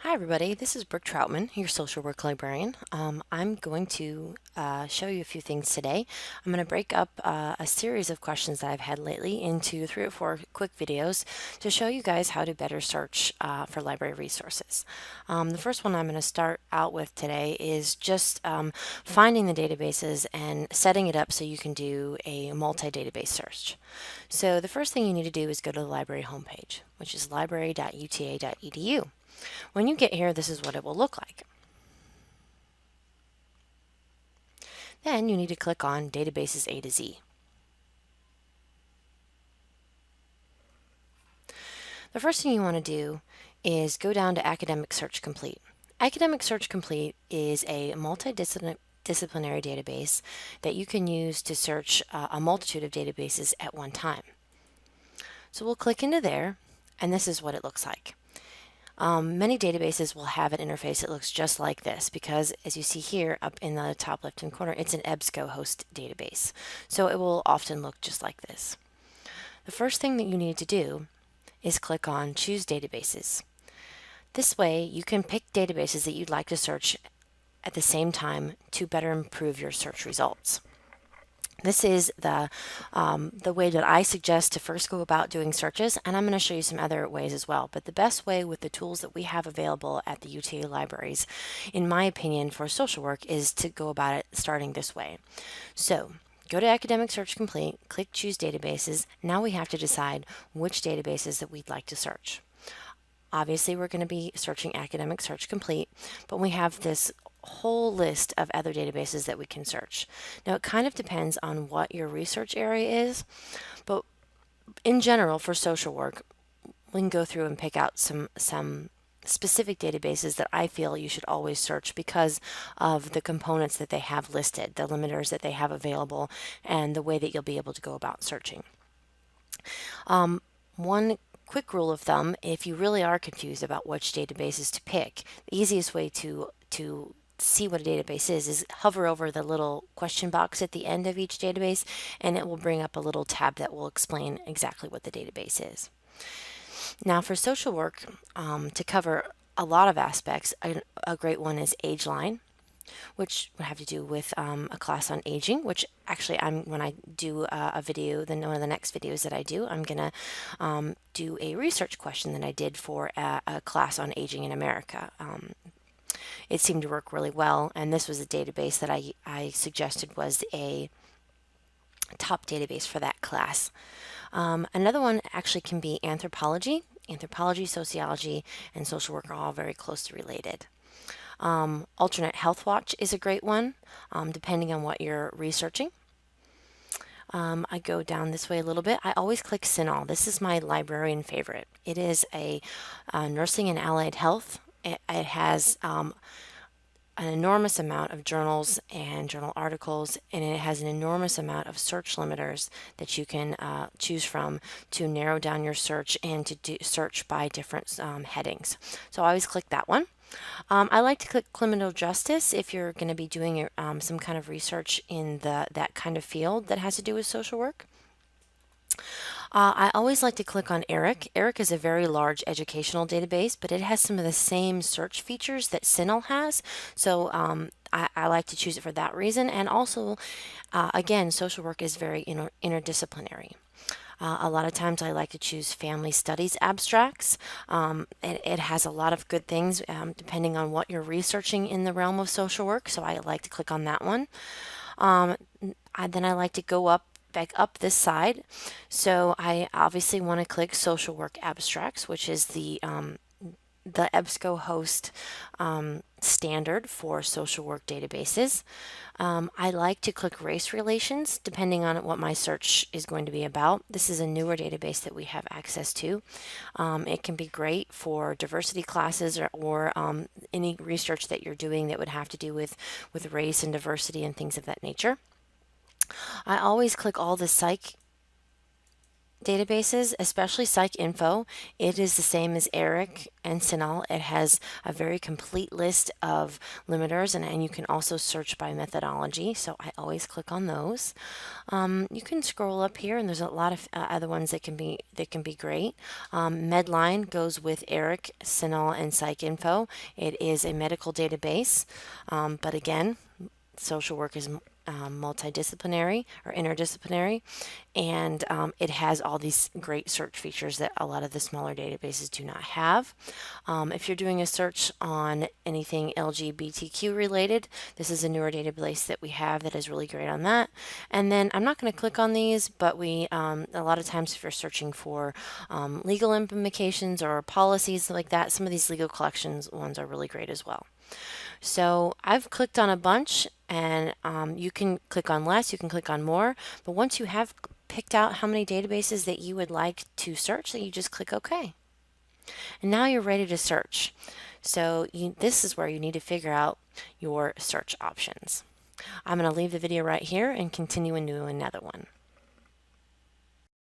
Hi everybody, this is Brooke Troutman, your social work librarian. I'm going to show you a few things today. I'm going to break up a series of questions that I've had lately into 3 or 4 quick videos to show you guys how to better search for library resources. The first one I'm going to start out with today is just finding the databases and setting it up so you can do a multi-database search. So the first thing you need to do is go to the library homepage, which is library.uta.edu. When you get here, this is what it will look like. Then you need to click on Databases A to Z. The first thing you want to do is go down to Academic Search Complete. Academic Search Complete is a multidisciplinary database that you can use to search a multitude of databases at one time. So we'll click into there, and this is what it looks like. Many databases will have an interface that looks just like this because, as you see here up in the top left-hand corner, it's an EBSCOhost database. So it will often look just like this. The first thing that you need to do is click on Choose Databases. This way, you can pick databases that you'd like to search at the same time to better improve your search results. This is the way that I suggest to first go about doing searches, and I'm going to show you some other ways as well. But the best way with the tools that we have available at the UTA libraries, in my opinion, for social work is to go about it starting this way. So go to Academic Search Complete, click Choose Databases. Now we have to decide which databases that we'd like to search. Obviously, we're going to be searching Academic Search Complete, but we have this whole list of other databases that we can search. Now, it kind of depends on what your research area is, but in general, for social work, we can go through and pick out some specific databases that I feel you should always search because of the components that they have listed, the limiters that they have available, and the way that you'll be able to go about searching. One quick rule of thumb, if you really are confused about which databases to pick, the easiest way to see what a database is hover over the little question box at the end of each database, and it will bring up a little tab that will explain exactly what the database is. Now for social work, to cover a lot of aspects, a great one is AgeLine, which would have to do with a class on aging, which actually when I do a video, then one of the next videos that I do, I'm going to do a research question that I did for a class on aging in America. It seemed to work really well, and this was a database that I suggested was a top database for that class. Another one actually can be anthropology. Anthropology, sociology, and social work are all very closely related. Alternate Health Watch is a great one, depending on what you're researching. I go down this way a little bit. I always click CINAHL. This is my librarian favorite. It is a nursing and allied health. It has an enormous amount of journals and journal articles, and it has an enormous amount of search limiters that you can choose from to narrow down your search and to search by different headings. So I always click that one. I like to click criminal justice if you're going to be doing some kind of research in that kind of field that has to do with social work. I always like to click on ERIC. ERIC is a very large educational database, but it has some of the same search features that CINAHL has. So I like to choose it for that reason. And also, again, social work is very interdisciplinary. A lot of times I like to choose family studies abstracts. It has a lot of good things depending on what you're researching in the realm of social work. So I like to click on that one. Then I like to go back up this side. So I obviously want to click social work abstracts, which is the EBSCOhost standard for social work databases. I like to click race relations depending on what my search is going to be about. This is a newer database that we have access to. It can be great for diversity classes or any research that you're doing that would have to do with race and diversity and things of that nature. I always click all the psych databases, especially PsycInfo, it is the same as ERIC and CINAHL. It has a very complete list of limiters, and you can also search by methodology, so I always click on those. You can scroll up here, and there's a lot of other ones that can be great. Medline goes with ERIC, CINAHL, and PsycInfo. It is a medical database, but again, social work is multidisciplinary or interdisciplinary, and it has all these great search features that a lot of the smaller databases do not have. If you're doing a search on anything LGBTQ related, this is a newer database that we have that is really great on that. And then I'm not going to click on these, but a lot of times if you're searching for legal implications or policies like that, some of these legal collections ones are really great as well. So I've clicked on a bunch, and you can click on less, you can click on more, but once you have picked out how many databases that you would like to search, that you just click OK. And now you're ready to search. So this is where you need to figure out your search options. I'm going to leave the video right here and continue into another one.